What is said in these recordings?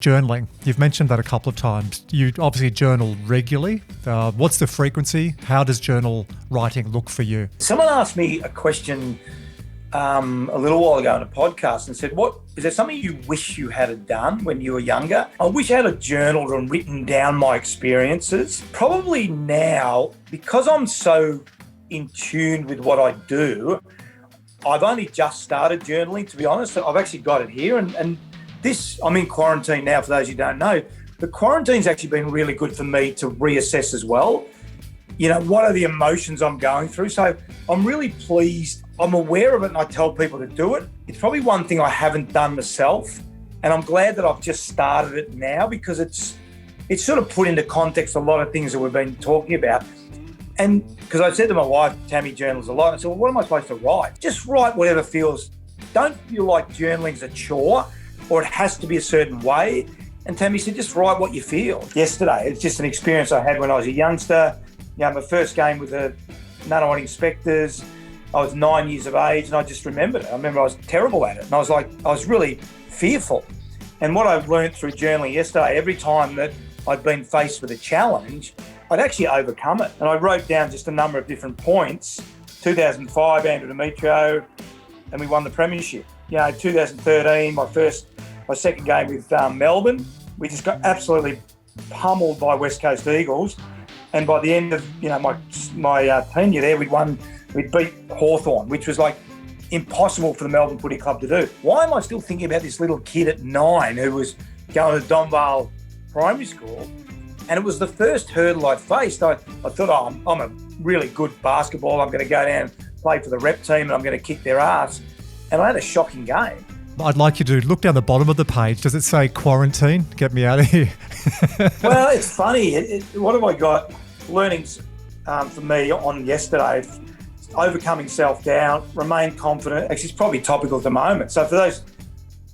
Journaling. You've mentioned that a couple of times. You obviously journal regularly. What's the frequency? How does journal writing look for you? Someone asked me a question a little while ago on a podcast and said, is there something you wish you had done when you were younger? I wish I had journaled and written down my experiences. Probably now, because I'm so in tune with what I do, I've only just started journaling, to be honest. I've actually got it here and I'm in quarantine now, for those who don't know. The quarantine's actually been really good for me to reassess as well. You know, what are the emotions I'm going through? So I'm really pleased. I'm aware of it and I tell people to do it. It's probably one thing I haven't done myself. And I'm glad that I've just started it now because it's sort of put into context a lot of things that we've been talking about. And because I said to my wife, Tammy journals a lot, I said, well, what am I supposed to write? Just write whatever feels. Don't feel like journaling's a chore or it has to be a certain way. And Tammy said, just write what you feel. Yesterday, it's just an experience I had when I was a youngster. You know, my first game with the Nunawading Inspectors, I was 9 years of age and I just remembered it. I remember I was terrible at it. And I was really fearful. And what I learned through journaling yesterday, every time that I'd been faced with a challenge, I'd actually overcome it. And I wrote down just a number of different points. 2005, Andrew Demetrio, and we won the premiership. You know, 2013, my second game with Melbourne, we just got absolutely pummeled by West Coast Eagles. And by the end of my tenure there, we'd beat Hawthorn, which was like impossible for the Melbourne Footy Club to do. Why am I still thinking about this little kid at 9 who was going to Donvale Primary School? And it was the first hurdle I faced. I thought, I'm a really good basketball. I'm going to go down and play for the rep team and I'm going to kick their ass. And I had a shocking game. I'd like you to look down the bottom of the page. Does it say quarantine? Get me out of here. Well, it's funny. What have I got? Learnings for me on yesterday. Overcoming self-doubt, remain confident. Actually, it's probably topical at the moment. So for those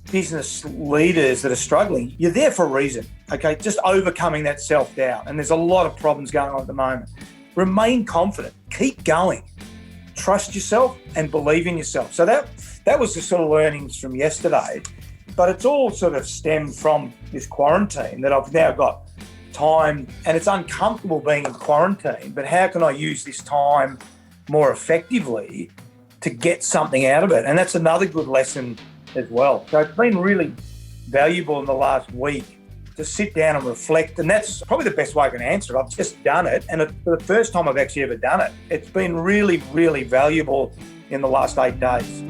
business leaders that are struggling, you're there for a reason, okay? Just overcoming that self-doubt. And there's a lot of problems going on at the moment. Remain confident. Keep going. Trust yourself and believe in yourself. So that was the sort of learnings from yesterday. But it's all sort of stemmed from this quarantine that I've now got time, and it's uncomfortable being in quarantine, but how can I use this time more effectively to get something out of it? And that's another good lesson as well. So it's been really valuable in the last week to sit down and reflect, and that's probably the best way I can answer it. I've just done it, and for the first time I've actually ever done it. It's been really, really valuable in the last 8 days.